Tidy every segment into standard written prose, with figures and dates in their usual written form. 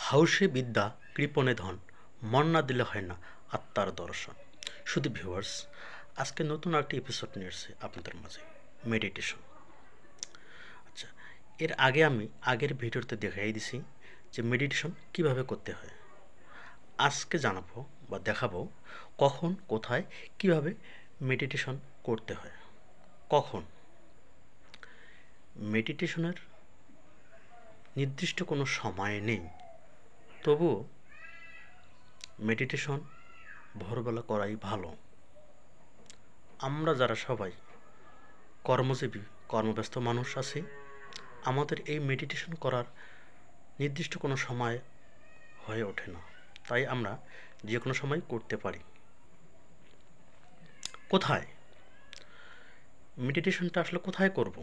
হাউসে বিদ্যা কৃপণে ধন, মন না দিলে হয় না আত্মার দর্শন। শুধু ভিউয়ার্স, আজকে নতুন একটি এপিসোড নিয়ে এসেছে আপনাদের মাঝে, মেডিটেশন। আচ্ছা, এর আগে আমি আগের ভিডিওতে দেখাই দিছি যে মেডিটেশন কিভাবে করতে হয়। আজকে জানাবো বা দেখাবো কখন, কোথায়, কিভাবে মেডিটেশন করতে হয়। কখন মেডিটেশনের নির্দিষ্ট কোনো সময় নেই, তবুও মেডিটেশন ভোরবেলা করাই ভালো। আমরা যারা সবাই কর্মজীবী, কর্মব্যস্ত মানুষ আছি, আমাদের এই মেডিটেশন করার নির্দিষ্ট কোনো সময় হয়ে ওঠে না, তাই আমরা যে কোনো সময় করতে পারি। কোথায় মেডিটেশনটা আসলে কোথায় করব?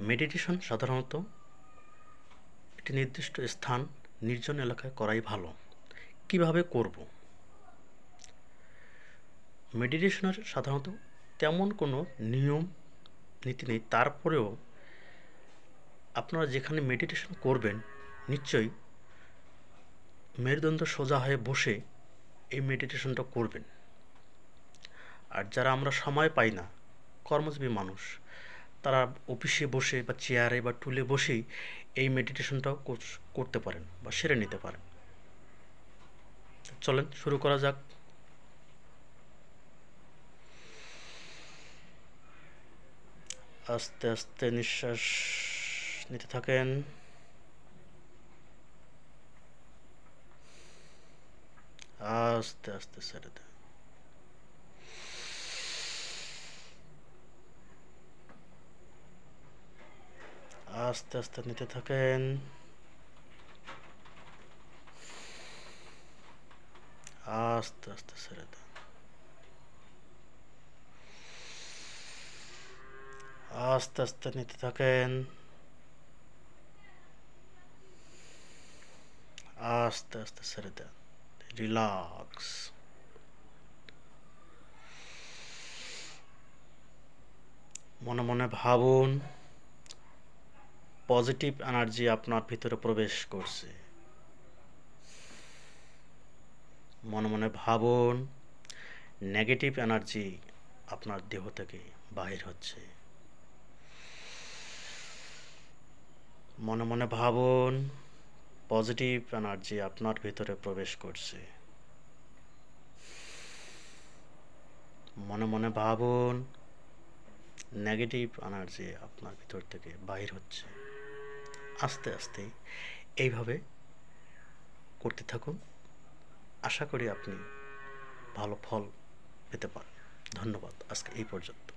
মেডিটেশন সাধারণত একটি নির্দিষ্ট স্থান, নির্জন এলাকায় করাই ভালো। কিভাবে করব? মেডিটেশনের সাধারণত তেমন কোনো নিয়ম নীতি নেই, তারপরেও আপনারা যেখানে মেডিটেশন করবেন নিশ্চয়ই মেরুদণ্ড সোজা হয়ে বসে এই মেডিটেশনটা করবেন। আর যারা আমরা সময় পাই না, কর্মজীবী মানুষ, তারা অফিসে বসে বা চেয়ারে বা টুলে বসেই এই মেডিটেশনটাও করতে পারেন বা সেরে নিতে পারেন। চলেন শুরু করা যাক। আস্তে আস্তে নিঃশ্বাস নিতে থাকেন, আস্তে আস্তে ছেড়ে দেন। আস্তে আস্তে নিতে থাকেন, আস্তে আস্তে ছেড়ে দেন। আস্তে আস্তে নিতে থাকেন, আস্তে আস্তে ছেড়ে দেন। রিল্যাক্স। মনে মনে ভাবুন পজিটিভ এনার্জি আপনার ভিতরে প্রবেশ করছে। মনে মনে ভাবুন নেগেটিভ এনার্জি আপনার দেহ থেকে বাহির হচ্ছে। মনে মনে ভাবুন পজিটিভ এনার্জি আপনার ভিতরে প্রবেশ করছে। মনে মনে ভাবুন নেগেটিভ এনার্জি আপনার ভিতর থেকে বাহির হচ্ছে। আস্তে আস্তে এইভাবে করতে থাকুন, আশা করি আপনি ভালো ফল পেতে পারেন। ধন্যবাদ, আজকে এই পর্যন্ত।